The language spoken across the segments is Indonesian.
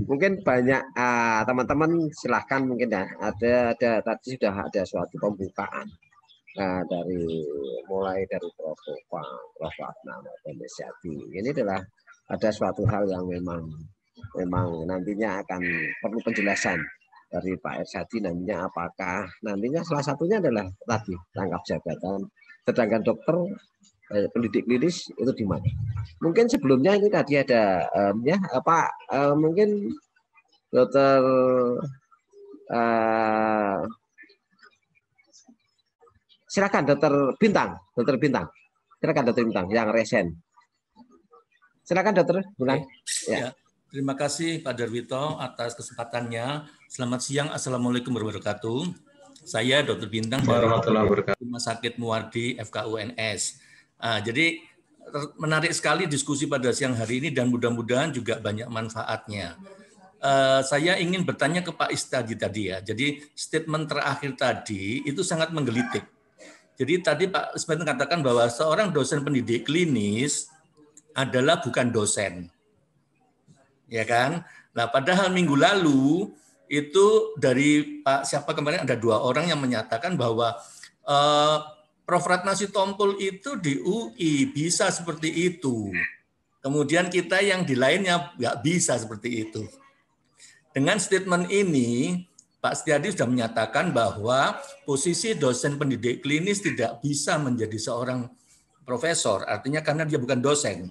Mungkin banyak teman-teman silahkan mungkin ya ada tadi sudah ada suatu pembukaan dari mulai dari Prof. Prof. Adnan dan Desyati. Ini adalah ada suatu hal yang memang nantinya akan perlu penjelasan dari Pak Ersadi nantinya apakah nantinya salah satunya adalah tadi rangkap jabatan, sedangkan dokter pendidik klinis itu di mana? Mungkin sebelumnya ini tadi ada ya Pak mungkin dokter silakan dokter Bintang, silakan dokter Bintang yang resen. Silakan dokter Bulan. Ya. Terima kasih Pak Darwito atas kesempatannya. Selamat siang, Assalamualaikum warahmatullahi wabarakatuh. Saya Dr. Bintang dari Rumah Sakit Muwardi FKUNS. Jadi menarik sekali diskusi pada siang hari ini dan mudah-mudahan juga banyak manfaatnya. Saya ingin bertanya ke Pak Istiadi tadi ya. Jadi statement terakhir tadi itu sangat menggelitik. Jadi tadi Pak Istiadi katakan bahwa seorang dosen pendidik klinis adalah bukan dosen. Ya kan? Nah, padahal minggu lalu itu dari Pak siapa kemarin ada 2 orang yang menyatakan bahwa Prof. Ratna Sitompul itu di UI bisa seperti itu. Kemudian kita yang di lainnya nggak bisa seperti itu. Dengan statement ini, Pak Setiadi sudah menyatakan bahwa posisi dosen pendidik klinis tidak bisa menjadi seorang profesor, artinya karena dia bukan dosen.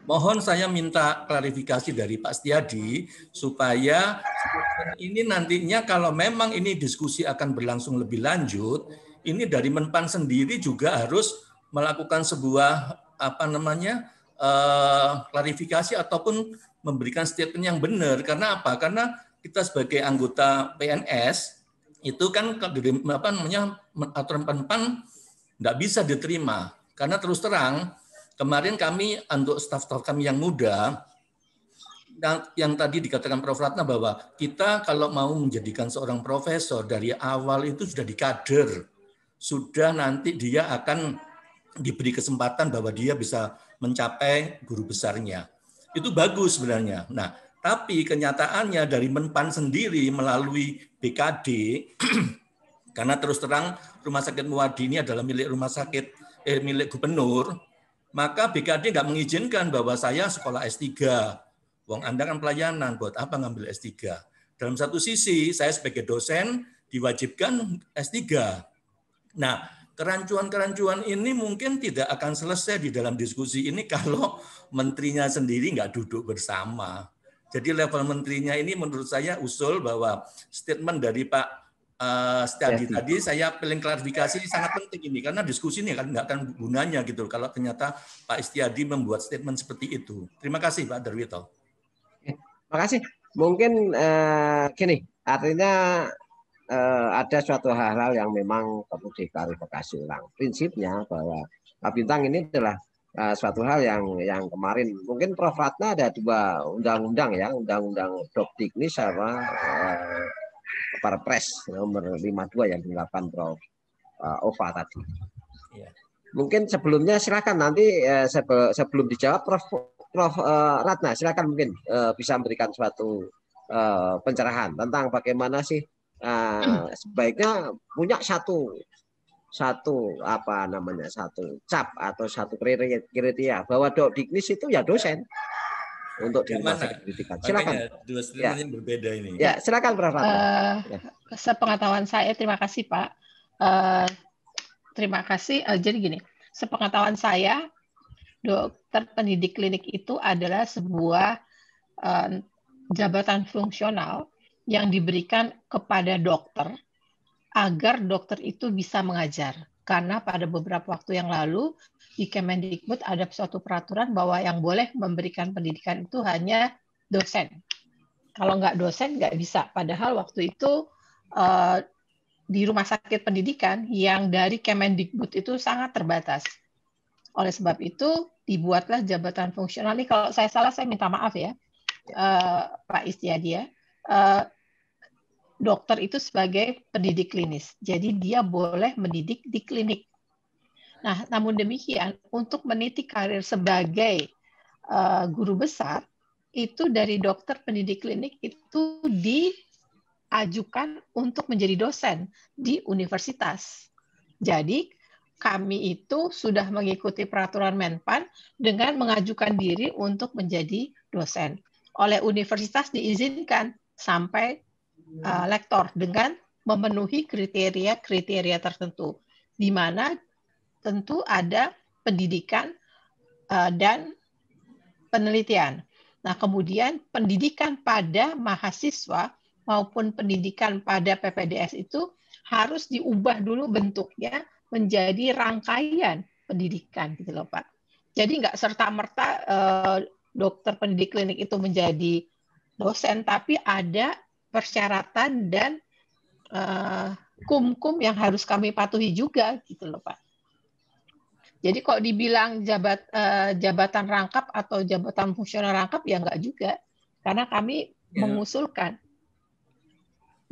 Mohon saya minta klarifikasi dari Pak Setiadi supaya ini nantinya kalau memang ini diskusi akan berlangsung lebih lanjut, ini dari Menpan sendiri juga harus melakukan sebuah klarifikasi ataupun memberikan statement yang benar. Karena apa? Karena kita sebagai anggota PNS itu kan aturan Menpan nggak bisa diterima karena terus terang. Kemarin kami untuk staf-staf kami yang muda, yang tadi dikatakan Prof. Ratna bahwa kita kalau mau menjadikan seorang profesor dari awal itu sudah dikader, sudah nanti dia akan diberi kesempatan bahwa dia bisa mencapai guru besarnya. Itu bagus sebenarnya. Nah, tapi kenyataannya dari Menpan sendiri melalui BKD, karena terus terang Rumah Sakit Muwardi ini adalah milik gubernur, maka BKD nggak mengizinkan bahwa saya sekolah S3. Wong Anda kan pelayanan, buat apa ngambil S3? Dalam satu sisi, saya sebagai dosen diwajibkan S3. Nah, kerancuan-kerancuan ini mungkin tidak akan selesai di dalam diskusi ini kalau menterinya sendiri nggak duduk bersama. Jadi level menterinya ini menurut saya usul bahwa statement dari Pak Setiadi tadi saya pilih klarifikasi sangat penting ini karena diskusi ini nggak akan gunanya gitu kalau ternyata Pak Istiadi membuat statement seperti itu. Terima kasih Pak Darwito. Terima kasih. Mungkin gini, artinya ada suatu hal-hal yang memang perlu diklarifikasi ulang. Prinsipnya bahwa Pak Bintang ini adalah suatu hal yang kemarin mungkin Prof. Ratna ada 2 undang-undang ya, undang-undang Dopdiknis sama Perpres nomor 52 yang dilakukan Prof. Ova tadi. Ya. Mungkin sebelumnya silakan nanti sebelum dijawab Prof. Ratna silakan mungkin bisa memberikan suatu pencerahan tentang bagaimana sih sebaiknya punya satu cap atau satu kriteria bahwa Dopdiknis itu ya dosen untuk di rumah sakit pendidikan. Silakan. Dua statement yang berbeda ini. Ya, silakan Prof. Sepengetahuan saya, terima kasih Pak. Terima kasih. Jadi gini, sepengetahuan saya, dokter pendidik klinik itu adalah sebuah jabatan fungsional yang diberikan kepada dokter agar dokter itu bisa mengajar. Karena pada beberapa waktu yang lalu di Kemendikbud ada suatu peraturan bahwa yang boleh memberikan pendidikan itu hanya dosen. Kalau nggak dosen nggak bisa. Padahal waktu itu di rumah sakit pendidikan yang dari Kemendikbud itu sangat terbatas. Oleh sebab itu dibuatlah jabatan fungsional. Ini kalau saya salah saya minta maaf ya, Pak Istiadi ya. Dokter itu sebagai pendidik klinis. Jadi dia boleh mendidik di klinik. Nah, namun demikian untuk meniti karir sebagai guru besar itu dari dokter pendidik klinik itu diajukan untuk menjadi dosen di universitas. Jadi kami itu sudah mengikuti peraturan Menpan dengan mengajukan diri untuk menjadi dosen. Oleh universitas diizinkan sampai lektor dengan memenuhi kriteria-kriteria tertentu, di mana tentu ada pendidikan dan penelitian. Nah, kemudian pendidikan pada mahasiswa maupun pendidikan pada PPDS itu harus diubah dulu bentuknya menjadi rangkaian pendidikan, gitu loh Pak. Jadi nggak serta-merta dokter pendidik klinik itu menjadi dosen, tapi ada persyaratan dan kum-kum yang harus kami patuhi juga, gitu loh Pak. Jadi kok dibilang jabatan rangkap atau jabatan fungsional rangkap, ya nggak juga, karena kami mengusulkan.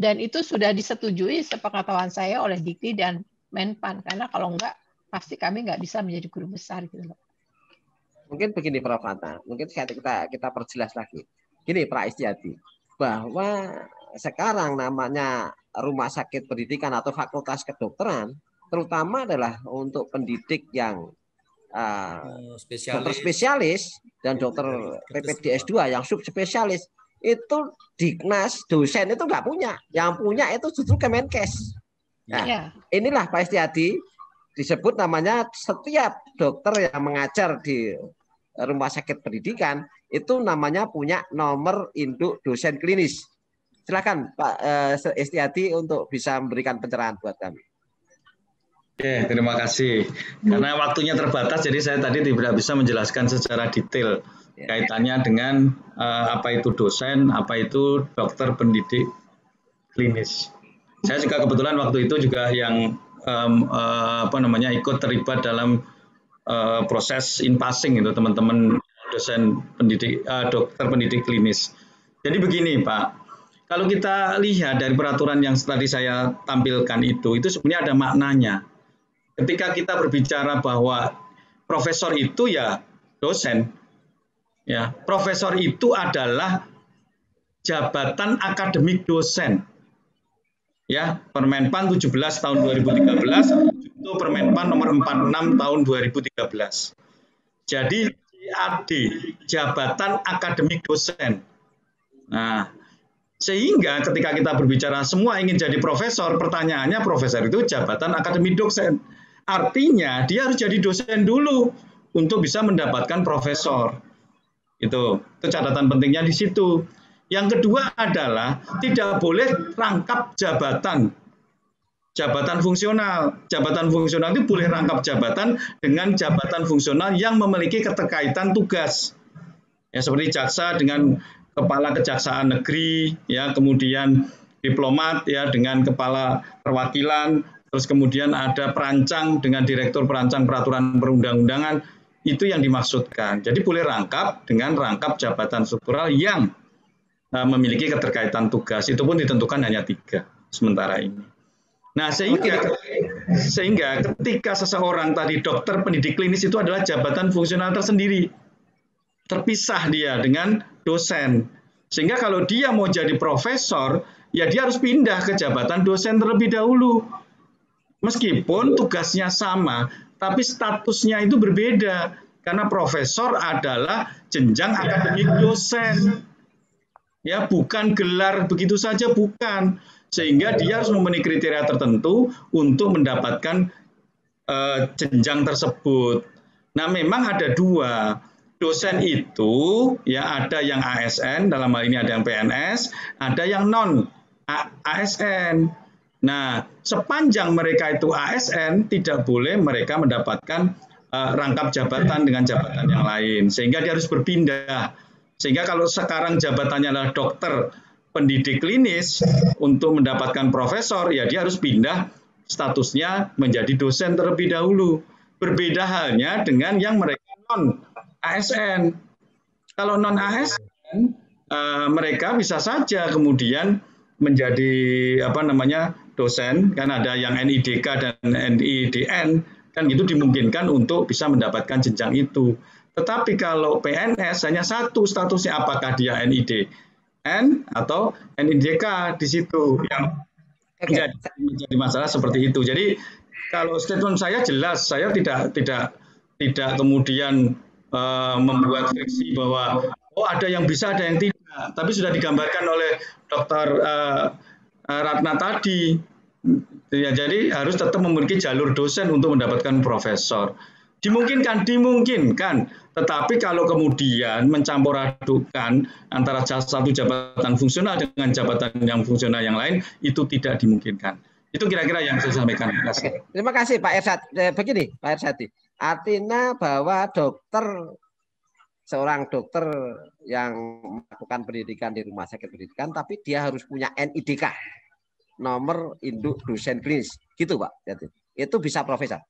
Dan itu sudah disetujui sepengetahuan saya oleh Dikti dan Menpan, karena kalau enggak pasti kami nggak bisa menjadi guru besar, gitu loh. Mungkin begini Prof. Hanta, mungkin kita perjelas lagi. Gini Pak Istiadi, bahwa sekarang namanya rumah sakit pendidikan atau fakultas kedokteran, terutama adalah untuk pendidik yang dokter spesialis dan dokter PPDS 2 yang subspesialis, itu Diknas dosen itu nggak punya, yang punya itu justru Kemenkes. Nah, inilah Pak Istiadi disebut namanya setiap dokter yang mengajar di rumah sakit pendidikan itu namanya punya nomor induk dosen klinis. Silakan Pak Istiadi untuk bisa memberikan pencerahan buat kami. Oke, terima kasih. Karena waktunya terbatas, jadi saya tadi tidak bisa menjelaskan secara detail kaitannya dengan apa itu dosen, apa itu dokter pendidik klinis. Saya juga kebetulan waktu itu juga yang ikut terlibat dalam proses in-passing itu teman-teman dosen pendidik dokter pendidik klinis. Jadi begini Pak, kalau kita lihat dari peraturan yang tadi saya tampilkan itu sebenarnya ada maknanya. Ketika kita berbicara bahwa profesor itu ya dosen, ya profesor itu adalah jabatan akademik dosen. Ya, Permenpan 17 tahun 2013 itu Permenpan nomor 46 tahun 2013. Jadi JAD, jabatan akademik dosen. Nah, sehingga ketika kita berbicara semua ingin jadi profesor, pertanyaannya profesor itu jabatan akademik dosen. Artinya dia harus jadi dosen dulu untuk bisa mendapatkan profesor. Itu catatan pentingnya di situ. Yang kedua adalah tidak boleh rangkap jabatan. Jabatan fungsional. Jabatan fungsional itu boleh rangkap jabatan dengan jabatan fungsional yang memiliki keterkaitan tugas. Ya, seperti jaksa dengan kepala kejaksaan negeri, ya, kemudian diplomat ya dengan kepala perwakilan, terus kemudian ada perancang dengan direktur perancang peraturan perundang-undangan, itu yang dimaksudkan. Jadi boleh rangkap dengan rangkap jabatan struktural yang memiliki keterkaitan tugas, itu pun ditentukan hanya 3 sementara ini. Nah, sehingga ketika seseorang tadi dokter pendidik klinis itu adalah jabatan fungsional tersendiri, terpisah dia dengan dosen. Sehingga kalau dia mau jadi profesor, ya dia harus pindah ke jabatan dosen terlebih dahulu. Meskipun tugasnya sama, tapi statusnya itu berbeda. Karena profesor adalah jenjang akademik dosen. Ya, bukan gelar begitu saja, bukan. Sehingga dia harus memenuhi kriteria tertentu untuk mendapatkan jenjang tersebut. Nah, memang ada 2. Dosen itu ya ada yang ASN, dalam hal ini ada yang PNS, ada yang non ASN. Nah, sepanjang mereka itu ASN, tidak boleh mereka mendapatkan rangkap jabatan dengan jabatan yang lain. Sehingga dia harus berpindah. Sehingga kalau sekarang jabatannya adalah dokter pendidik klinis, untuk mendapatkan profesor, ya dia harus pindah statusnya menjadi dosen terlebih dahulu. Berbeda halnya dengan yang mereka non-ASN. Kalau non-ASN, mereka bisa saja kemudian menjadi dosen, kan ada yang NIDK dan NIDN, kan itu dimungkinkan untuk bisa mendapatkan jenjang itu. Tetapi kalau PNS hanya satu statusnya, apakah dia NIDN atau NIDK, di situ yang menjadi masalah seperti itu. Jadi kalau statement saya jelas, saya tidak kemudian membuat friksi bahwa ada yang bisa, ada yang tidak. Tapi sudah digambarkan oleh Dr. Ratna tadi. Ya, jadi harus tetap memiliki jalur dosen untuk mendapatkan profesor. Dimungkinkan. Tetapi kalau kemudian mencampur adukkan antara satu jabatan fungsional dengan jabatan yang fungsional yang lain, itu tidak dimungkinkan. Itu kira-kira yang saya sampaikan. Oke. Terima kasih Pak Ersat. Begini Pak Ersati, artinya bahwa seorang dokter yang melakukan pendidikan di rumah sakit pendidikan, tapi dia harus punya NIDK, nomor induk dosen klinis, gitu Pak. Itu bisa profesor.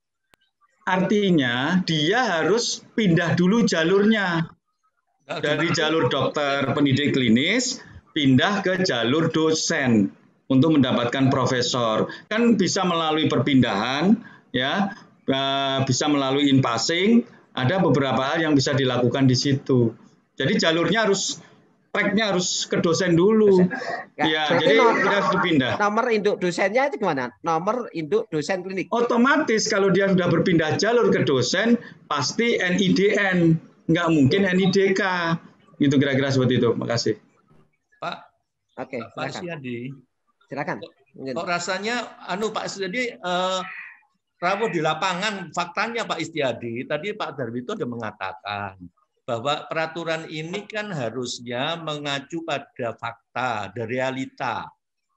Artinya dia harus pindah dulu jalurnya dari jalur dokter pendidik klinis pindah ke jalur dosen untuk mendapatkan profesor. Kan bisa melalui perpindahan, ya, bisa melalui in-passing. Ada beberapa hal yang bisa dilakukan di situ. Jadi jalurnya tracknya harus ke dosen dulu. Ya, jadi kita harus dipindah. Nomor induk dosennya itu gimana? Nomor induk dosen klinik. Otomatis kalau dia sudah berpindah jalur ke dosen, pasti NIDN, nggak mungkin NIDK. Itu kira-kira seperti itu. Makasih. Pak. Oke. Pak Istiadi. Silakan. Kok rasanya, Pak Istiadi, Prabowo di lapangan faktanya Pak Istiadi. Tadi Pak Darwito sudah mengatakan bahwa peraturan ini kan harusnya mengacu pada fakta, dari realita.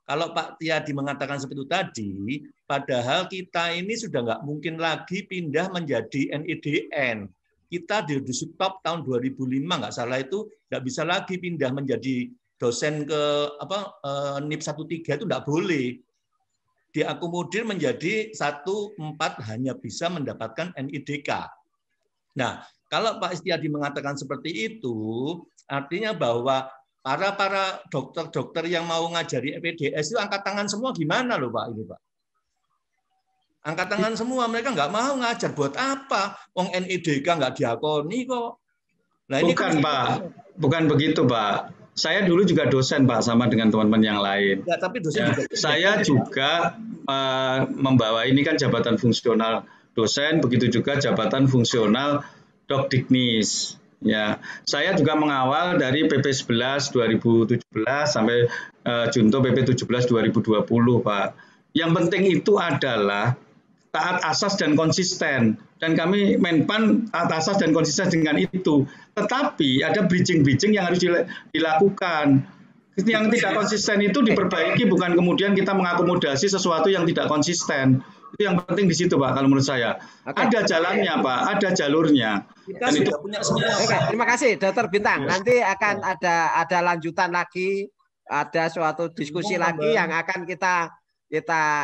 Kalau Pak Tiadi mengatakan seperti itu tadi, padahal kita ini sudah nggak mungkin lagi pindah menjadi NIDN. Kita di stop tahun 2005, nggak salah itu, nggak bisa lagi pindah menjadi dosen ke NIP 13 itu nggak boleh. Diakomodir menjadi 14 hanya bisa mendapatkan NIDK. Nah, kalau Pak Istiadi mengatakan seperti itu, artinya bahwa para dokter-dokter yang mau ngajari EPDS itu angkat tangan semua gimana loh Pak ini Pak? Angkat tangan semua, mereka nggak mau ngajar buat apa? Wong NIDK nggak diakoni kok. Nah, ini bukan Pak, bukan begitu Pak. Saya dulu juga dosen Pak, sama dengan teman-teman yang lain. Ya, tapi dosen juga. Saya juga membawa ini kan jabatan fungsional dosen, begitu juga jabatan fungsional Dokdiknis. Ya, saya juga mengawal dari PP 11 2017 sampai Junto PP 17 2020, Pak. Yang penting itu adalah taat asas dan konsisten. Dan kami Menpan taat asas dan konsisten dengan itu. Tetapi ada bridging-bridging yang harus dilakukan. Yang tidak konsisten itu diperbaiki, bukan kemudian kita mengakomodasi sesuatu yang tidak konsisten. Itu yang penting di situ, Pak, kalau menurut saya. Ada jalannya, Pak, ada jalurnya. Kita dan sudah punya semua. Oke, terima kasih, Dr. Bintang. Nanti akan ada lanjutan lagi, ada suatu diskusi lagi yang akan kita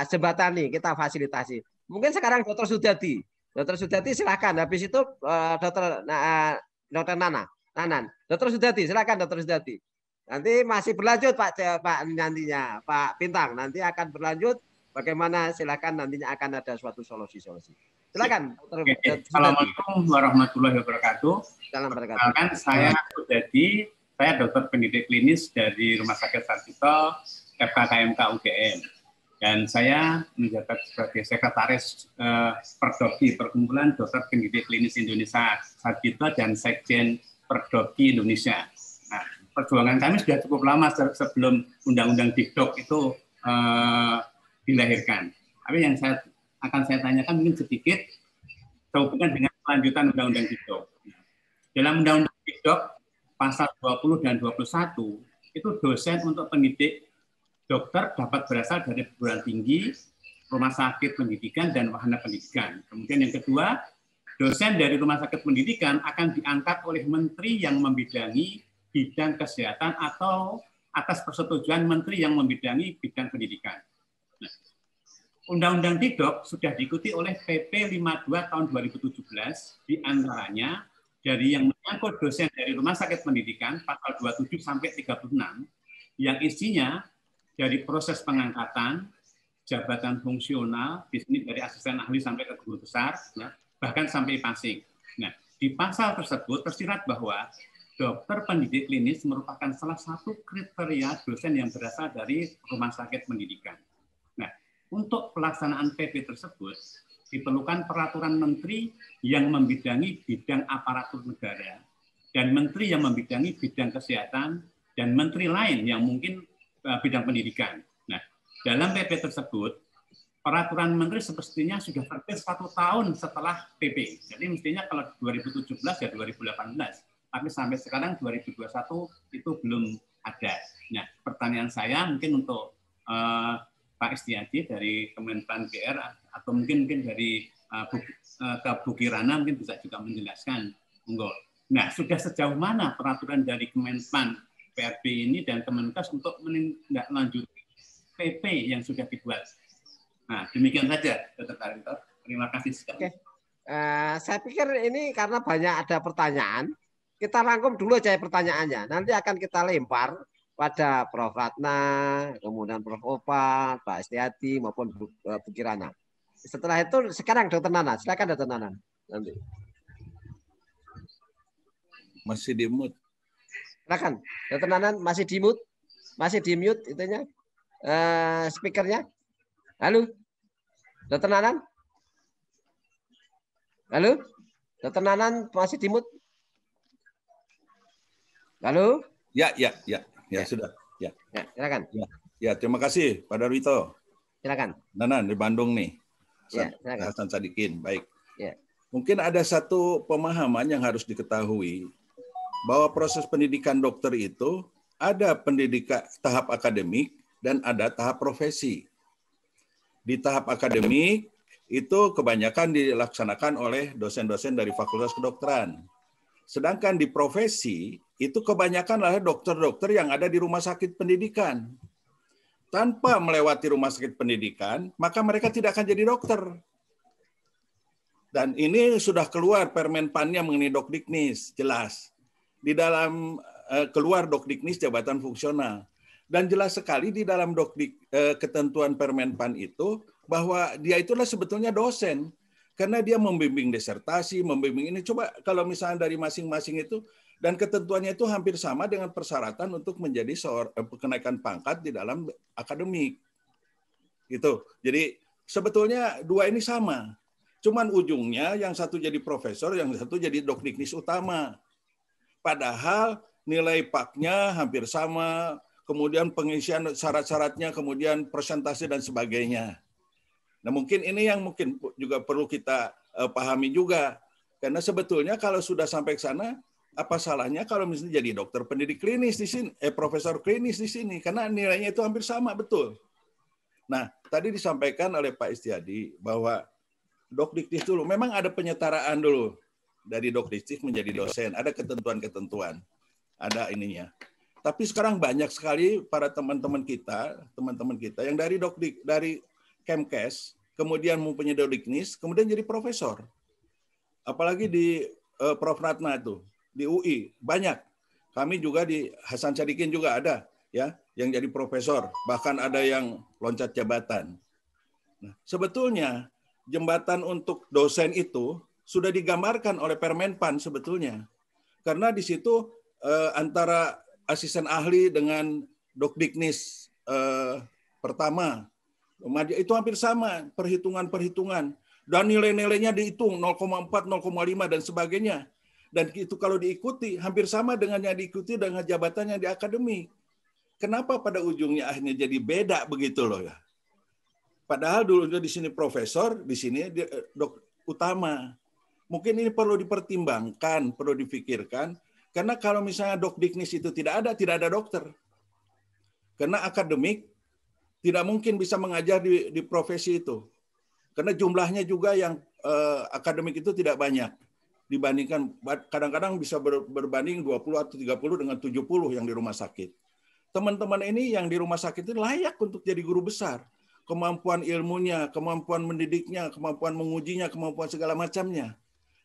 jembatani, kita fasilitasi. Mungkin sekarang Dr. Sudadi. Dr. Sudadi silakan. Habis itu Dr. Nanan. Dr. Sudadi, silakan Dr. Sudadi. Nanti masih berlanjut Pak nantinya, Pak Bintang. Nanti akan berlanjut. Bagaimana silakan nantinya akan ada suatu solusi-solusi. Silakan. Assalamualaikum warahmatullahi wabarakatuh. Perkenalkan saya Sudadi, saya dokter pendidik klinis dari Rumah Sakit Sarjito FKKMK UGM. Dan saya menjabat sebagai sekretaris Perdopki, Perkumpulan Dokter Pendidik Klinis Indonesia Sarjito dan Sekjen Perdopki Indonesia. Nah, perjuangan kami sudah cukup lama sebelum Undang-Undang Dikdok itu dilahirkan. Tapi yang akan saya tanyakan mungkin sedikit sehubungan dengan kelanjutan Undang-Undang Dikdok. Dalam Undang-Undang Dikdok pasal 20 dan 21 itu dosen untuk pendidik dokter dapat berasal dari perguruan tinggi, rumah sakit pendidikan, dan wahana pendidikan. Kemudian yang kedua, dosen dari rumah sakit pendidikan akan diangkat oleh menteri yang membidangi bidang kesehatan atau atas persetujuan menteri yang membidangi bidang pendidikan. Nah, Undang-Undang Dikdok sudah diikuti oleh PP 52 tahun 2017, diantaranya dari yang menyangkut dosen dari rumah sakit pendidikan, pasal 27 sampai 36, yang isinya dari proses pengangkatan, jabatan fungsional, di sini dari asisten ahli sampai ke guru besar, ya, bahkan sampai passing. Nah, Di pasal tersebut tersirat bahwa dokter pendidik klinis merupakan salah satu kriteria dosen yang berasal dari rumah sakit pendidikan. Nah, untuk pelaksanaan PP tersebut diperlukan peraturan menteri yang membidangi bidang aparatur negara dan menteri yang membidangi bidang kesehatan dan menteri lain yang mungkin bidang pendidikan. Nah, dalam PP tersebut peraturan menteri semestinya sudah terbit 1 tahun setelah PP. Jadi mestinya kalau 2017 ya 2018. Tapi sampai sekarang 2021 itu belum ada. Nah, pertanyaan saya mungkin untuk Pak Istiadi dari Kemenpan PR atau mungkin dari Bu Kirana mungkin bisa juga menjelaskan. Monggo. Nah, sudah sejauh mana peraturan dari Kemenpan PRB ini dan Kemenkes untuk menindaklanjuti PP yang sudah dibuat? Nah, demikian saja, Dr. Tarito. Terima kasih sekali. Oke. Saya pikir ini karena banyak ada pertanyaan, kita rangkum dulu aja pertanyaannya. Nanti akan kita lempar pada Prof. Ratna, kemudian Prof. Opa, Pak Istiadi, maupun Bu Kirana. Setelah itu, sekarang Dr. Nana. Silakan Dr. Nana. Nanti. Masih di mute. Silakan. Dr. Nana masih di mute? Masih di mute itunya? Speakernya? Halo? Dr. Nanan? Halo? Dr. Nanan masih di mute? Halo? Ya, sudah. Ya, silakan. Ya, terima kasih Pak Darwito. Silakan. Nanan di Bandung nih. Ya, silakan. Hasan Sadikin, baik. Ya. Mungkin ada satu pemahaman yang harus diketahui bahwa proses pendidikan dokter itu ada pendidikan tahap akademik dan ada tahap profesi. Di tahap akademik itu kebanyakan dilaksanakan oleh dosen-dosen dari Fakultas Kedokteran. Sedangkan di profesi itu kebanyakan adalah dokter-dokter yang ada di rumah sakit pendidikan. Tanpa melewati rumah sakit pendidikan, maka mereka tidak akan jadi dokter. Dan ini sudah keluar Permenpannya mengenai Dokdiknis, jelas. Di dalam keluar Dokdiknis jabatan fungsional. Dan jelas sekali di dalam ketentuan Permenpan itu bahwa dia itulah sebetulnya dosen. Karena dia membimbing disertasi, membimbing ini. Coba kalau misalnya dari masing-masing itu, dan ketentuannya itu hampir sama dengan persyaratan untuk menjadi kenaikan pangkat di dalam akademik. Gitu. Jadi sebetulnya dua ini sama. Cuman ujungnya yang satu jadi profesor, yang satu jadi Dokdiknis utama. Padahal nilai PAK-nya hampir sama, kemudian pengisian syarat-syaratnya, kemudian presentasi dan sebagainya. Nah, mungkin ini yang mungkin juga perlu kita pahami juga. Karena sebetulnya kalau sudah sampai ke sana, apa salahnya kalau misalnya jadi dokter pendidik klinis di sini, profesor klinis di sini, karena nilainya itu hampir sama, betul. Nah, tadi disampaikan oleh Pak Istiadi bahwa Dokdiktis dulu, memang ada penyetaraan dulu dari Dokdiktis menjadi dosen, ada ketentuan-ketentuan, ada ininya. Tapi sekarang banyak sekali para teman-teman kita yang dari Kemkes, kemudian mempunyai Dokdiknis, kemudian jadi profesor. Apalagi di Prof. Ratna itu, di UI, banyak. Kami juga di Hasan Sadikin juga ada, ya, yang jadi profesor. Bahkan ada yang loncat jabatan. Nah, sebetulnya jembatan untuk dosen itu sudah digambarkan oleh Permenpan sebetulnya. Karena di situ antara asisten ahli dengan Dokdiknis pertama, itu hampir sama perhitungan-perhitungan. Dan nilai-nilainya dihitung 0,4, 0,5 dan sebagainya. Dan itu kalau diikuti hampir sama dengan yang diikuti dengan jabatannya di akademik. Kenapa pada ujungnya akhirnya jadi beda begitu loh ya? Padahal dulu di sini profesor, di sini dok utama. Mungkin ini perlu dipertimbangkan, perlu dipikirkan. Karena kalau misalnya Dokdiknis itu tidak ada dokter. Karena akademik tidak mungkin bisa mengajar di profesi itu. Karena jumlahnya juga yang akademik itu tidak banyak. Dibandingkan, kadang-kadang bisa berbanding 20 atau 30 dengan 70 yang di rumah sakit. Teman-teman ini yang di rumah sakit itu layak untuk jadi guru besar. Kemampuan ilmunya, kemampuan mendidiknya, kemampuan mengujinya, kemampuan segala macamnya.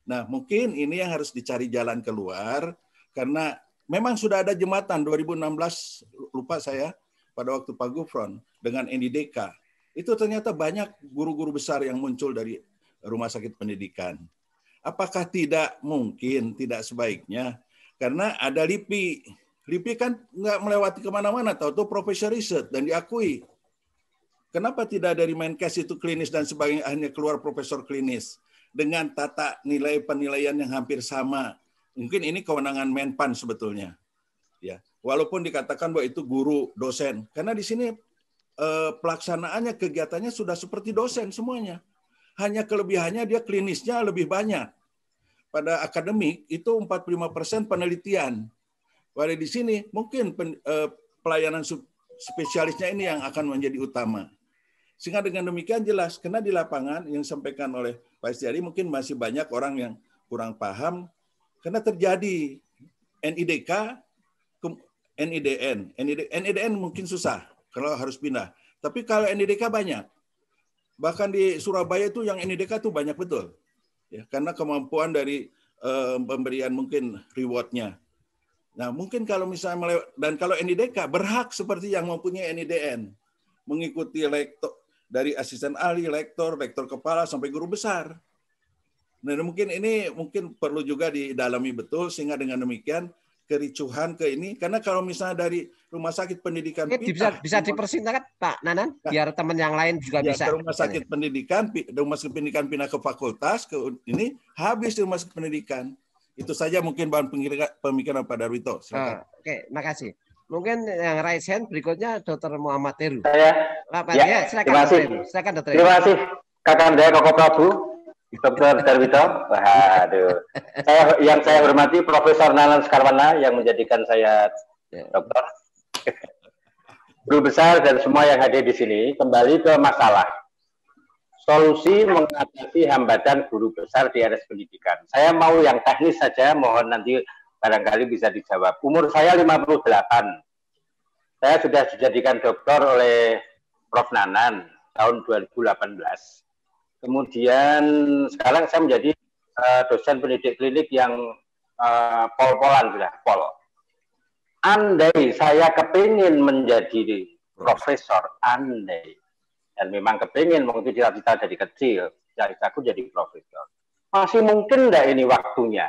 Nah, mungkin ini yang harus dicari jalan keluar. Karena memang sudah ada jembatan 2016, lupa saya, pada waktu Pak Gufron dengan NIDK, itu ternyata banyak guru-guru besar yang muncul dari rumah sakit pendidikan. Apakah tidak mungkin, tidak sebaiknya? Karena ada LIPI. LIPI kan nggak melewati kemana-mana, tahu-tahu profesor riset dan diakui. Kenapa tidak dari Menkes itu klinis dan sebagainya hanya keluar profesor klinis dengan tata nilai penilaian yang hampir sama? Mungkin ini kewenangan Menpan sebetulnya. Ya, walaupun dikatakan bahwa itu guru, dosen, karena di sini pelaksanaannya, kegiatannya sudah seperti dosen semuanya. Hanya kelebihannya dia klinisnya lebih banyak. Pada akademik itu 45% penelitian. Pada di sini mungkin pelayanan spesialisnya ini yang akan menjadi utama. Sehingga dengan demikian jelas, karena di lapangan yang disampaikan oleh Pak Istiari mungkin masih banyak orang yang kurang paham, karena terjadi NIDK, NIDN mungkin susah kalau harus pindah. Tapi kalau NIDK banyak. Bahkan di Surabaya itu yang NIDK itu banyak betul. Ya, karena kemampuan dari pemberian mungkin reward-nya. Nah, mungkin kalau misalnya dan kalau NIDK berhak seperti yang mempunyai NIDN, mengikuti lektor dari asisten ahli, lektor kepala sampai guru besar. Nah, mungkin ini perlu juga didalami betul sehingga dengan demikian kericuhan ke ini, karena kalau misalnya dari rumah sakit pendidikan bisa dipersingkat Pak Nanan biar teman yang lain juga bisa. Ke rumah sakit pendidikan pindah ke fakultas ke ini habis di rumah sakit pendidikan. Itu saja mungkin bahan pemikiran Pak Darwito. Oke, makasih. Mungkin yang raise hand berikutnya Dr. Muhammad Heru. Ya, silakan Dr. Heru. Terima kasih Kakanda Koko Prabu, Dr. Darwito. Waduh. Yang saya hormati Profesor Nanan Sekarwana yang menjadikan saya dokter. Guru besar dan semua yang hadir di sini, kembali ke masalah. Solusi mengatasi hambatan guru besar di areas pendidikan. Saya mau yang teknis saja, mohon nanti barangkali bisa dijawab. Umur saya 58. Saya sudah dijadikan dokter oleh Prof. Nanan tahun 2018. Kemudian sekarang saya menjadi dosen pendidik klinik yang pol-polan sudah, pol. Andai saya kepingin menjadi profesor, andai, dan memang kepingin, mungkin cita-cita dari kecil, cita-citaku jadi profesor. Masih mungkin enggak ini waktunya?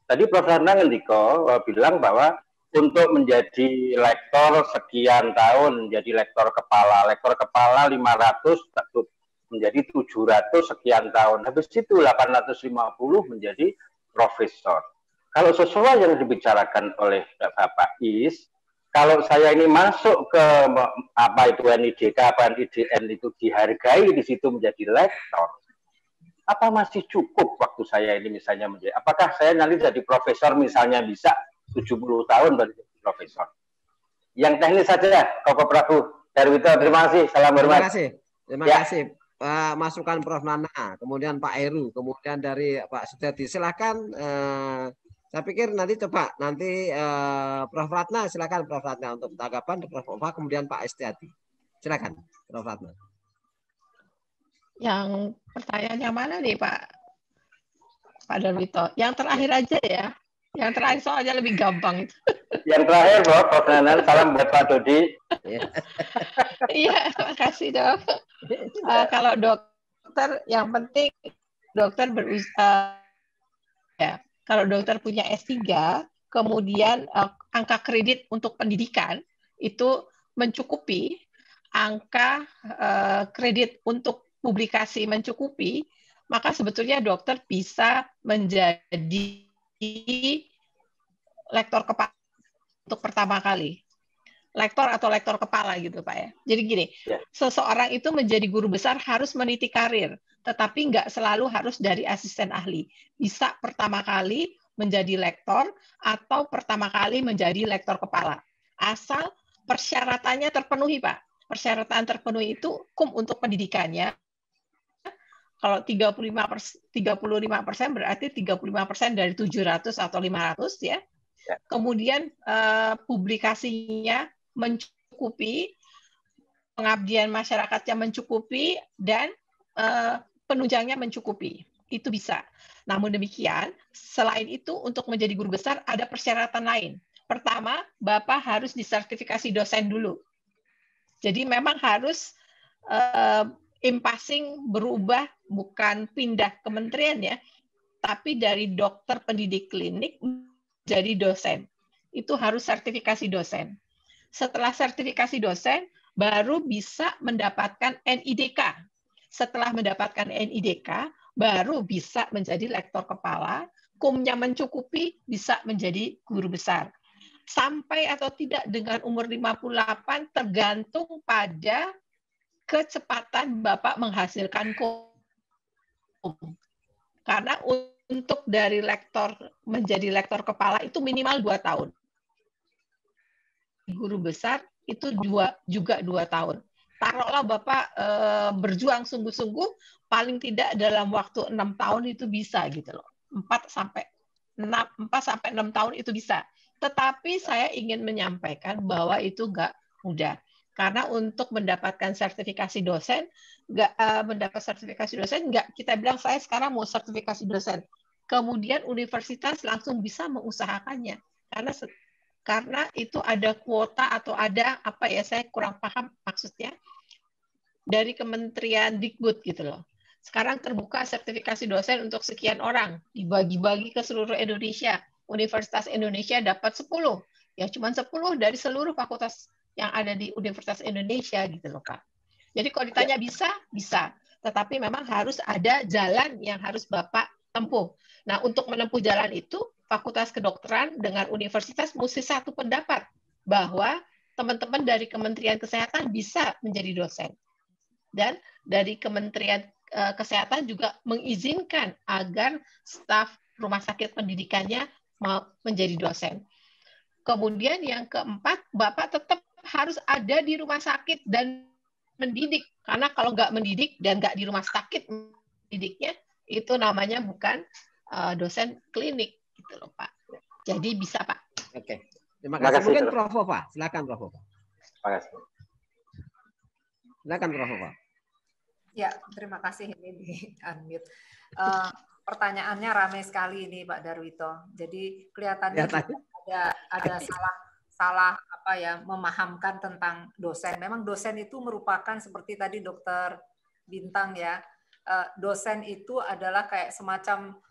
Tadi Prof. Nanan Ngendiko bilang bahwa untuk menjadi lektor sekian tahun, menjadi lektor kepala 500 menjadi 700 sekian tahun. Habis itu 850 menjadi profesor. Kalau sesuai yang dibicarakan oleh Bapak Is, kalau saya ini masuk ke apa itu NIDK, apa NIDN itu dihargai di situ menjadi lektor, apa masih cukup waktu saya ini misalnya menjadi, apakah saya nanti jadi profesor misalnya bisa 70 tahun baru jadi profesor? Yang teknis saja, Koko Prabu Darwito, terima kasih, salam hormat. Terima kasih. Masukan Prof. Nana, kemudian Pak Heru, kemudian dari Pak Sudadi. Silakan. Saya pikir nanti coba Prof. Ratna, silakan Prof. Ratna untuk tanggapan, Prof. Ova, kemudian Pak Istiati. Silakan Prof. Ratna. Yang pertanyaan yang mana nih Pak Darwito? Yang terakhir aja ya. Yang terakhir soalnya lebih gampang itu. Yang terakhir Prof. Nanan, salam buat Pak Dodi. Iya, makasih dok. Kalau dokter, yang penting dokter berusaha. Ya, kalau dokter punya S3, kemudian angka kredit untuk pendidikan itu mencukupi, angka kredit untuk publikasi mencukupi, maka sebetulnya dokter bisa menjadi lektor kepala untuk pertama kali. Lektor atau lektor kepala gitu Pak ya. Jadi gini, seseorang itu menjadi guru besar harus meniti karir, tetapi nggak selalu harus dari asisten ahli. Bisa pertama kali menjadi lektor atau pertama kali menjadi lektor kepala. Asal persyaratannya terpenuhi Pak. Persyaratan terpenuhi itu untuk pendidikannya. Kalau 35% berarti 35% dari 700 atau 500 ya. Kemudian publikasinya mencukupi, pengabdian masyarakatnya mencukupi, dan penunjangnya mencukupi. Itu bisa. Namun demikian, selain itu untuk menjadi guru besar ada persyaratan lain. Pertama, Bapak harus disertifikasi dosen dulu. Jadi memang harus impasing berubah, bukan pindah kementerian ya. tapi dari dokter pendidik klinik jadi dosen. Itu harus sertifikasi dosen. Setelah sertifikasi dosen, baru bisa mendapatkan NIDK. Setelah mendapatkan NIDK, baru bisa menjadi lektor kepala, kumnya mencukupi, bisa menjadi guru besar. Sampai atau tidak dengan umur 58 tergantung pada kecepatan Bapak menghasilkan kum. Karena untuk dari lektor menjadi lektor kepala itu minimal 2 tahun. Guru besar itu juga 2 tahun. Taruhlah Bapak berjuang sungguh-sungguh, paling tidak dalam waktu 6 tahun itu bisa gitu loh. 4 sampai 6 tahun itu bisa. Tetapi saya ingin menyampaikan bahwa itu nggak mudah. Karena untuk mendapatkan sertifikasi dosen, nggak kita bilang saya sekarang mau sertifikasi dosen. Kemudian universitas langsung bisa mengusahakannya. Karena itu ada kuota atau ada apa ya, saya kurang paham maksudnya, dari Kementerian Dikbud gitu loh. Sekarang terbuka sertifikasi dosen untuk sekian orang, dibagi-bagi ke seluruh Indonesia. Universitas Indonesia dapat 10, ya cuma 10 dari seluruh fakultas yang ada di Universitas Indonesia gitu loh Kak. Jadi kalau ditanya bisa, bisa. Tetapi memang harus ada jalan yang harus Bapak tempuh. Nah untuk menempuh jalan itu, Fakultas Kedokteran dengan universitas mesti satu pendapat bahwa teman-teman dari Kementerian Kesehatan bisa menjadi dosen. Dan dari Kementerian Kesehatan juga mengizinkan agar staf rumah sakit pendidikannya menjadi dosen. Kemudian yang keempat, Bapak tetap harus ada di rumah sakit dan mendidik. Karena kalau nggak mendidik dan nggak di rumah sakit mendidiknya, itu namanya bukan dosen klinik. Gitu loh, Pak. Jadi bisa, Pak. Oke. Terima kasih. Mungkin Prof. Pak. Silakan Prof. Pak. Terima kasih. Silakan Prof. Pak. Ya, terima kasih ini di unmute. Pertanyaannya ramai sekali ini Pak Darwito. Jadi kelihatannya ada salah apa ya, memahamkan tentang dosen. Memang dosen itu merupakan seperti tadi Dokter Bintang ya. Dosen itu adalah kayak semacam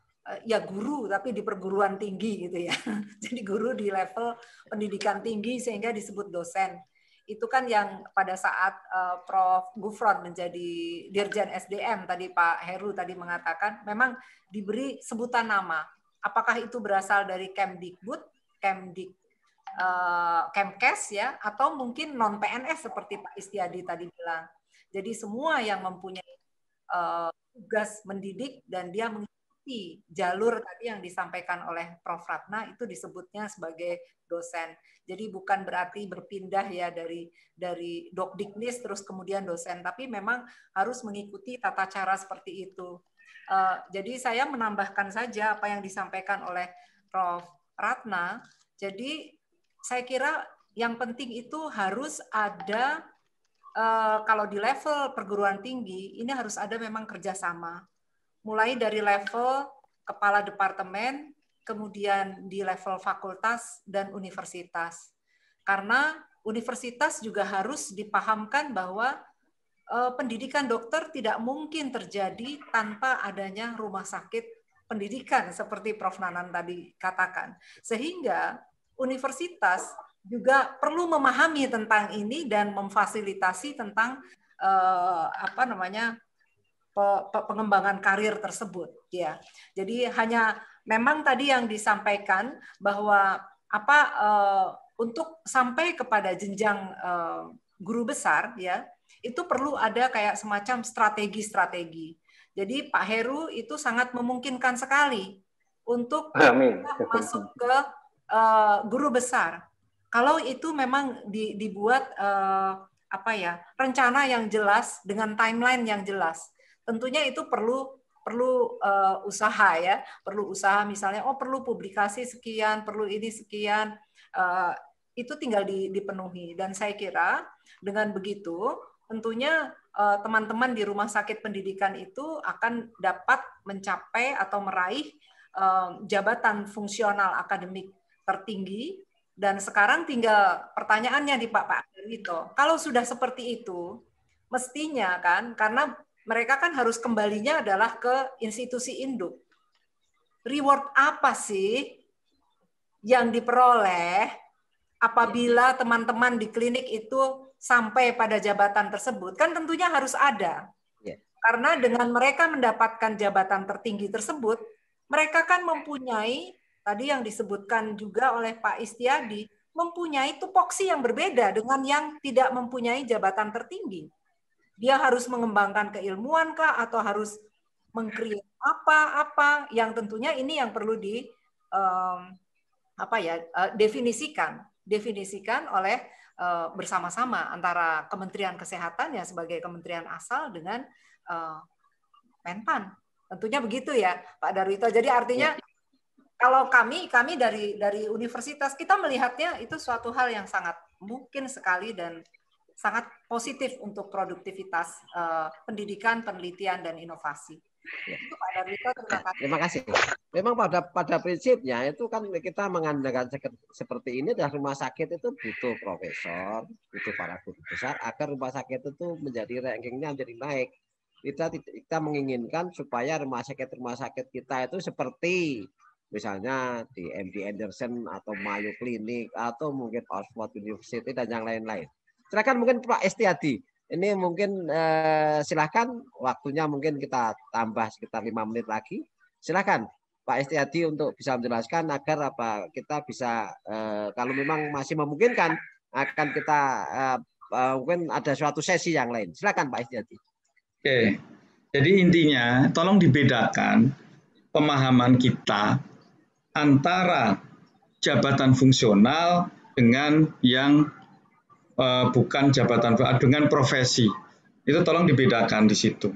ya guru tapi di perguruan tinggi gitu ya. Jadi guru di level pendidikan tinggi sehingga disebut dosen. Itu kan yang pada saat Prof. Gufron menjadi Dirjen SDM tadi Pak Heru tadi mengatakan memang diberi sebutan nama. Apakah itu berasal dari Kemdikbud, Kemkes ya, atau mungkin non PNS seperti Pak Istiadi tadi bilang. Jadi semua yang mempunyai tugas mendidik dan dia mengikuti jalur tadi yang disampaikan oleh Prof. Ratna itu disebutnya sebagai dosen. Jadi bukan berarti berpindah ya dari Dokdiknis terus kemudian dosen, tapi memang harus mengikuti tata cara seperti itu. Jadi saya menambahkan saja apa yang disampaikan oleh Prof. Ratna. Jadi saya kira yang penting itu harus ada kalau di level perguruan tinggi ini harus ada memang kerjasama. Mulai dari level kepala departemen, kemudian di level fakultas dan universitas. Karena universitas juga harus dipahamkan bahwa pendidikan dokter tidak mungkin terjadi tanpa adanya rumah sakit pendidikan seperti Prof. Nanan tadi katakan. Sehingga universitas juga perlu memahami tentang ini dan memfasilitasi tentang pengembangan karir tersebut ya. Jadi hanya memang tadi yang disampaikan bahwa untuk sampai kepada jenjang guru besar ya, itu perlu ada kayak semacam strategi-strategi. Jadi Pak Heru itu sangat memungkinkan sekali untuk masuk ke guru besar. Kalau itu memang dibuat rencana yang jelas dengan timeline yang jelas. Tentunya itu perlu usaha ya, perlu usaha misalnya perlu publikasi sekian, perlu ini sekian, itu tinggal dipenuhi. Dan saya kira dengan begitu tentunya teman-teman di rumah sakit pendidikan itu akan dapat mencapai atau meraih jabatan fungsional akademik tertinggi. Dan sekarang tinggal pertanyaannya di Pak Darwito, kalau sudah seperti itu mestinya kan, karena mereka kan harus kembalinya adalah ke institusi induk. reward apa sih yang diperoleh apabila teman-teman di klinik itu sampai pada jabatan tersebut? Kan tentunya harus ada. Karena dengan mereka mendapatkan jabatan tertinggi tersebut, mereka kan mempunyai, tadi yang disebutkan juga oleh Pak Istiadi, mempunyai tupoksi yang berbeda dengan yang tidak mempunyai jabatan tertinggi. Dia harus mengembangkan keilmuan kah, atau harus meng-create apa-apa, yang tentunya ini yang perlu definisikan oleh bersama-sama antara Kementerian Kesehatan ya sebagai kementerian asal dengan Menpan. Tentunya begitu ya Pak Darwito. Jadi artinya kalau kami dari universitas, kita melihatnya itu suatu hal yang sangat mungkin sekali dan sangat positif untuk produktivitas pendidikan, penelitian, dan inovasi. Itu Pak Darwito, terima kasih. Memang pada prinsipnya itu kan kita mengandalkan seperti ini, adalah rumah sakit itu butuh profesor, butuh para guru besar agar rumah sakit itu menjadi rankingnya menjadi naik. Kita menginginkan supaya rumah sakit kita itu seperti misalnya di MD Anderson atau Mayo Clinic atau mungkin Oxford University dan yang lain-lain. Silakan mungkin Pak Istiadi. Ini mungkin silakan waktunya mungkin kita tambah sekitar 5 menit lagi. Silakan Pak Istiadi untuk bisa menjelaskan agar kita bisa kalau memang masih memungkinkan akan kita mungkin ada suatu sesi yang lain. Silakan Pak Istiadi. Oke, jadi intinya tolong dibedakan pemahaman kita antara jabatan fungsional dengan yang bukan jabatan, dengan profesi. Itu tolong dibedakan di situ.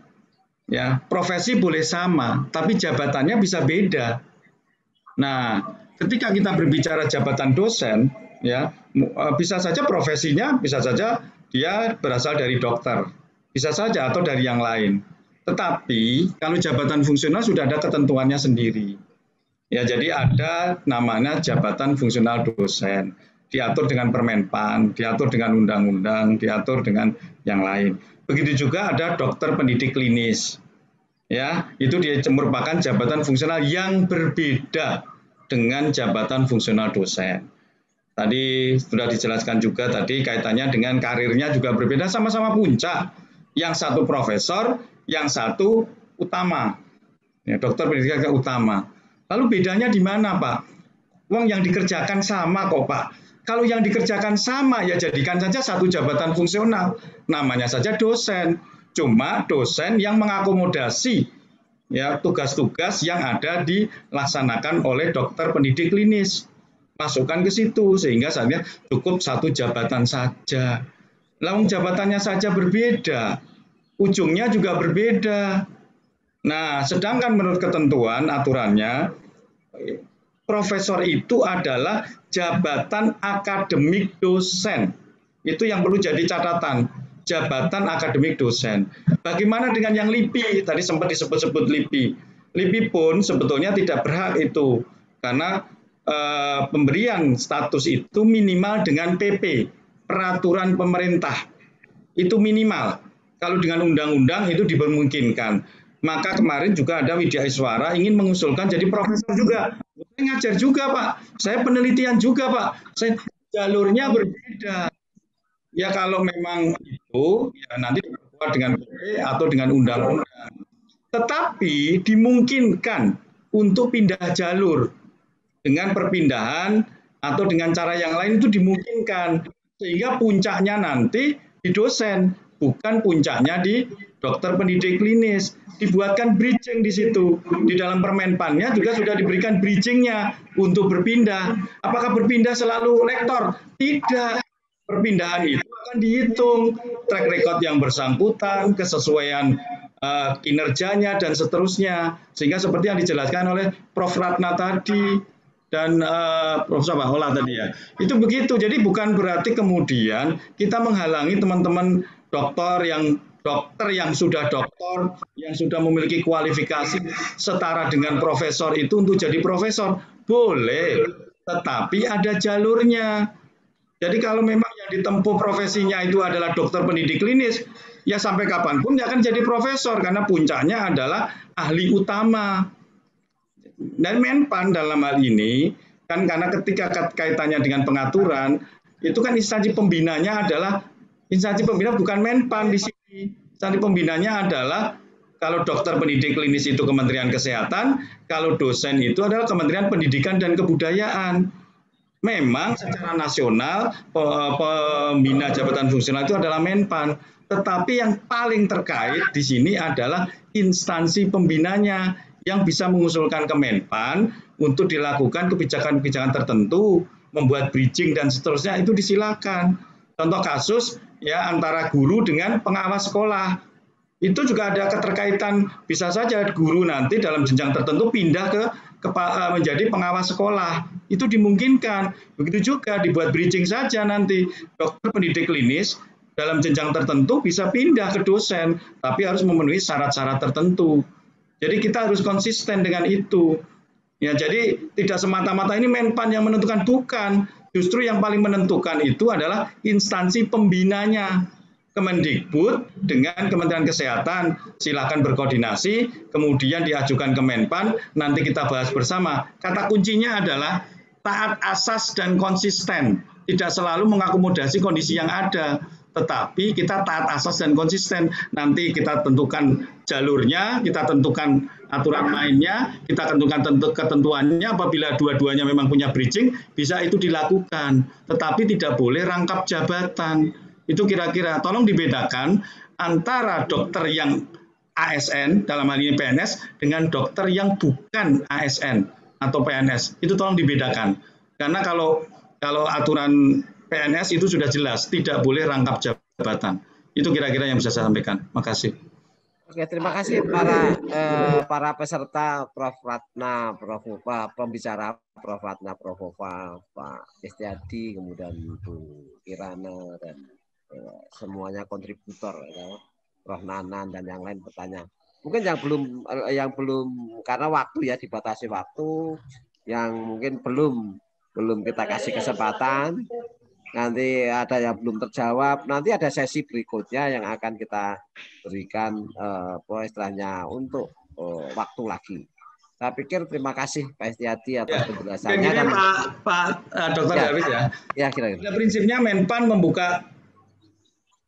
Ya, profesi boleh sama, tapi jabatannya bisa beda. Nah, ketika kita berbicara jabatan dosen, ya bisa saja profesinya, bisa saja dia berasal dari dokter. Bisa saja atau dari yang lain. Tetapi kalau jabatan fungsional sudah ada ketentuannya sendiri. Ya, jadi ada namanya jabatan fungsional dosen. Diatur dengan Permenpan, diatur dengan undang-undang, diatur dengan yang lain. Begitu juga ada dokter pendidik klinis. Ya, itu dia merupakan jabatan fungsional yang berbeda dengan jabatan fungsional dosen. Tadi sudah dijelaskan juga tadi kaitannya dengan karirnya juga berbeda, sama-sama puncak. Yang satu profesor, yang satu utama. Ya, dokter pendidikan utama. Lalu bedanya di mana, Pak? Uang yang dikerjakan sama kok, Pak. Kalau yang dikerjakan sama, ya jadikan saja satu jabatan fungsional. Namanya saja dosen. Cuma dosen yang mengakomodasi ya tugas-tugas yang ada dilaksanakan oleh dokter pendidik klinis. Masukkan ke situ, sehingga saatnya cukup satu jabatan saja. Lalu jabatannya saja berbeda, ujungnya juga berbeda. Nah, sedangkan menurut ketentuan aturannya, profesor itu adalah jabatan akademik dosen. Itu yang perlu jadi catatan, jabatan akademik dosen. Bagaimana dengan yang LIPI? Tadi sempat disebut-sebut LIPI. LIPI pun sebetulnya tidak berhak itu, karena pemberian status itu minimal dengan PP, peraturan pemerintah. Itu minimal. Kalau dengan undang-undang itu dimungkinkan. Maka kemarin juga ada Widya Iswara ingin mengusulkan jadi profesor juga. Saya ngajar juga, Pak. Saya penelitian juga, Pak. Jalurnya berbeda. Ya kalau memang itu, ya nanti diperkuat dengan PP atau dengan undang-undang. Tetapi dimungkinkan untuk pindah jalur. Dengan perpindahan atau dengan cara yang lain itu dimungkinkan. Sehingga puncaknya nanti di dosen, bukan puncaknya di dokter pendidik klinis. Dibuatkan bridging di situ. Di dalam Permenpannya juga sudah diberikan bridgingnya untuk berpindah. Apakah berpindah selalu lektor? Tidak. Perpindahan itu akan dihitung. Track record yang bersangkutan, kesesuaian kinerjanya, dan seterusnya. Sehingga seperti yang dijelaskan oleh Prof. Ratna tadi, dan Prof. Sabahola tadi ya. Itu begitu. Jadi bukan berarti kemudian kita menghalangi teman-teman dokter yang sudah doktor, yang sudah memiliki kualifikasi setara dengan profesor itu untuk jadi profesor. Boleh, tetapi ada jalurnya. Jadi kalau memang yang ditempuh profesinya itu adalah dokter pendidik klinis, ya sampai kapanpun dia akan jadi profesor karena puncaknya adalah ahli utama. Dan Menpan dalam hal ini kan karena ketika kaitannya dengan pengaturan itu kan instansi pembinanya adalah instansi pembina bukan Menpan di sini. Instansi pembinanya adalah kalau dokter pendidik klinis itu Kementerian Kesehatan, kalau dosen itu adalah Kementerian Pendidikan dan Kebudayaan. Memang secara nasional pembina jabatan fungsional itu adalah Menpan, tetapi yang paling terkait di sini adalah instansi pembinanya yang bisa mengusulkan ke Menpan untuk dilakukan kebijakan-kebijakan tertentu, membuat bridging dan seterusnya itu disilakan. Contoh kasus ya antara guru dengan pengawas sekolah. Itu juga ada keterkaitan, bisa saja guru nanti dalam jenjang tertentu pindah menjadi pengawas sekolah. Itu dimungkinkan. Begitu juga dibuat bridging saja nanti. Dokter pendidik klinis dalam jenjang tertentu bisa pindah ke dosen, tapi harus memenuhi syarat-syarat tertentu. Jadi kita harus konsisten dengan itu. Ya, jadi tidak semata-mata ini Menpan yang menentukan, bukan. Justru yang paling menentukan itu adalah instansi pembinanya. Kemendikbud dengan Kementerian Kesehatan silakan berkoordinasi, kemudian diajukan ke Menpan, nanti kita bahas bersama. Kata kuncinya adalah taat asas dan konsisten, tidak selalu mengakomodasi kondisi yang ada, tetapi kita taat asas dan konsisten. Nanti kita tentukan jalurnya, kita tentukan aturan mainnya, kita tentukan ketentuannya. Apabila dua-duanya memang punya bridging, bisa itu dilakukan, tetapi tidak boleh rangkap jabatan. Itu kira-kira, tolong dibedakan antara dokter yang ASN, dalam hal ini PNS, dengan dokter yang bukan ASN atau PNS. Itu tolong dibedakan. Karena kalau aturan PNS itu sudah jelas, tidak boleh rangkap jabatan. Itu kira-kira yang bisa saya sampaikan. Makasih. Oke, terima kasih para peserta, Prof. Ratna, Prof. Upa, pembicara Prof. Ratna, Prof. Upa, Pak Istiadi, kemudian Bu Kirana, dan semuanya kontributor, ya, Prof. Nanan dan yang lain bertanya. Mungkin yang belum karena waktu ya, dibatasi waktu, yang mungkin belum kita kasih kesempatan. Nanti ada yang belum terjawab. Nanti ada sesi berikutnya yang akan kita berikan istilahnya untuk waktu lagi. Saya pikir terima kasih Pak Istiadi atas penjelasannya. Dan Pak Dr. Darwis ya. Ya, kira-kira. Prinsipnya Menpan membuka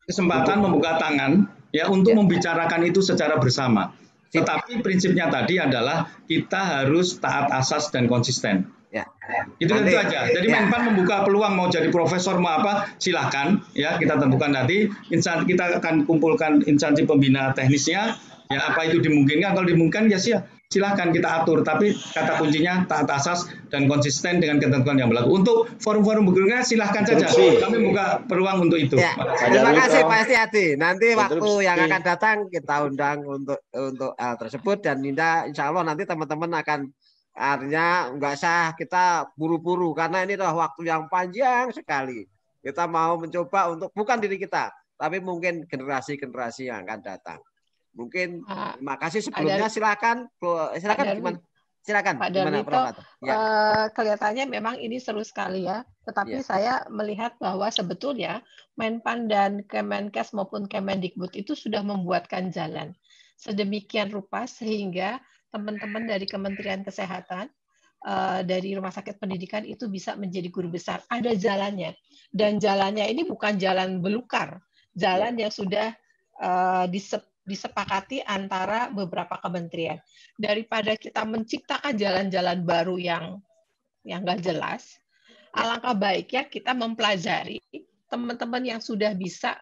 kesempatan, membuka tangan ya untuk membicarakan itu secara bersama. Tetapi prinsipnya tadi adalah kita harus taat asas dan konsisten. Ya. Itu aja. Jadi Menpan membuka peluang mau jadi profesor mau apa silahkan ya, kita tentukan nanti. Kita akan kumpulkan instansi pembina teknisnya ya, apa itu dimungkinkan. Kalau dimungkinkan ya silahkan kita atur, tapi kata kuncinya taat asas dan konsisten dengan ketentuan yang berlaku. Untuk forum-forum berikutnya silahkan saja, kami buka peluang untuk itu. Ya. Terima kasih Pak Istiadi. Nanti waktu yang akan datang kita undang untuk hal tersebut, dan insya Allah nanti teman-teman akan, artinya nggak usah kita buru-buru karena ini adalah waktu yang panjang sekali. Kita mau mencoba untuk bukan diri kita, tapi mungkin generasi-generasi yang akan datang. Mungkin terima kasih sebelumnya. Silakan gimana? Silakan. Pak Darwito, kelihatannya memang ini seru sekali ya. Tetapi saya melihat bahwa sebetulnya Menpan dan Kemenkes maupun Kemendikbud itu sudah membuatkan jalan sedemikian rupa sehingga teman-teman dari Kementerian Kesehatan, dari Rumah Sakit Pendidikan itu bisa menjadi guru besar. Ada jalannya. Dan jalannya ini bukan jalan belukar. Jalan yang sudah disepakati antara beberapa kementerian. Daripada kita menciptakan jalan-jalan baru yang nggak jelas, alangkah baiknya kita mempelajari teman-teman yang sudah bisa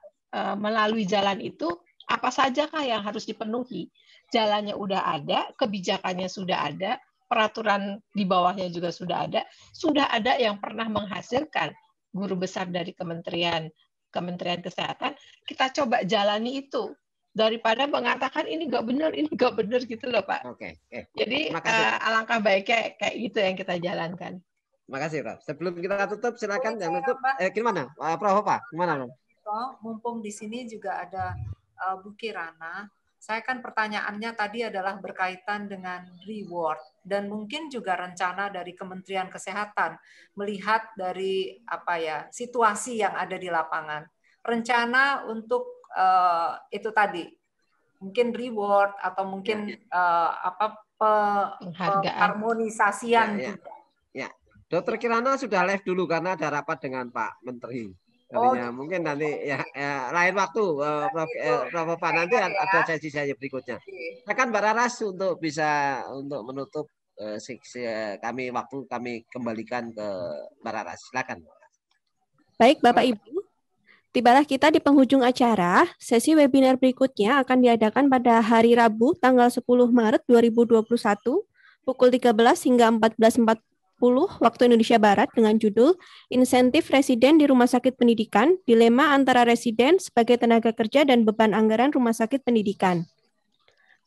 melalui jalan itu, apa sajakah yang harus dipenuhi. Jalannya udah ada, kebijakannya sudah ada, peraturan di bawahnya juga sudah ada yang pernah menghasilkan guru besar dari Kementerian Kesehatan, kita coba jalani itu daripada mengatakan ini nggak benar gitu loh Pak. Oke. Jadi alangkah baiknya kayak gitu yang kita jalankan. Terima kasih Prof. Sebelum kita tutup silakan yang tutup. Gimana Prof? Gimana Prof? Mumpung di sini juga ada Bu Kirana. Saya kan pertanyaannya tadi adalah berkaitan dengan reward dan mungkin juga rencana dari Kementerian Kesehatan melihat dari situasi yang ada di lapangan. Rencana untuk itu tadi mungkin reward atau mungkin harmonisasian. Ya. Dokter Kirana sudah live dulu karena ada rapat dengan Pak Menteri. Artinya mungkin nanti lain waktu Prof. Pak nanti ada sesi berikutnya. Silakan Mbak Raras untuk bisa menutup kami kembalikan ke Mbak Raras. Silakan. Baik Bapak Ibu, tibalah kita di penghujung acara. Sesi webinar berikutnya akan diadakan pada hari Rabu tanggal 10 Maret 2021 pukul 13 hingga 14.40 waktu Indonesia Barat dengan judul Insentif Residen di Rumah Sakit Pendidikan, Dilema Antara Residen sebagai Tenaga Kerja dan Beban Anggaran Rumah Sakit Pendidikan.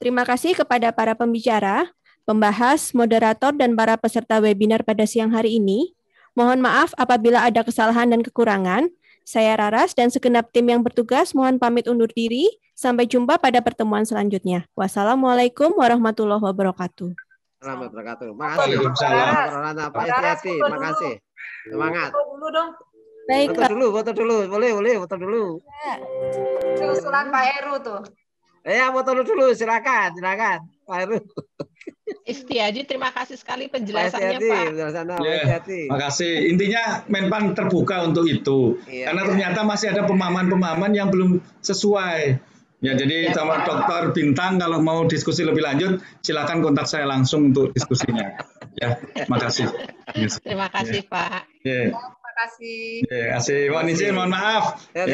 Terima kasih kepada para pembicara, pembahas, moderator, dan para peserta webinar pada siang hari ini. Mohon maaf apabila ada kesalahan dan kekurangan. Saya Raras dan segenap tim yang bertugas mohon pamit undur diri. Sampai jumpa pada pertemuan selanjutnya. Wassalamualaikum warahmatullahi wabarakatuh. Warahmatullahi wabarakatuh. Makasih. Pak Istiati, makasih. Semangat. Dulu dong. Baik, foto dulu. Boleh, foto dulu. Usulan Pak Heru tuh. Foto dulu, silakan. Pak Heru. Istiadi, terima kasih sekali penjelasannya, Pak. Terima kasih. Intinya Menpan terbuka untuk itu. Karena ternyata masih ada pemahaman-pemahaman yang belum sesuai. Ya, jadi sama Dokter Bintang kalau mau diskusi lebih lanjut, silakan kontak saya langsung untuk diskusinya. Ya, makasih. Terima kasih, Pak. Terima kasih. Mohon izin, mohon maaf. Ya.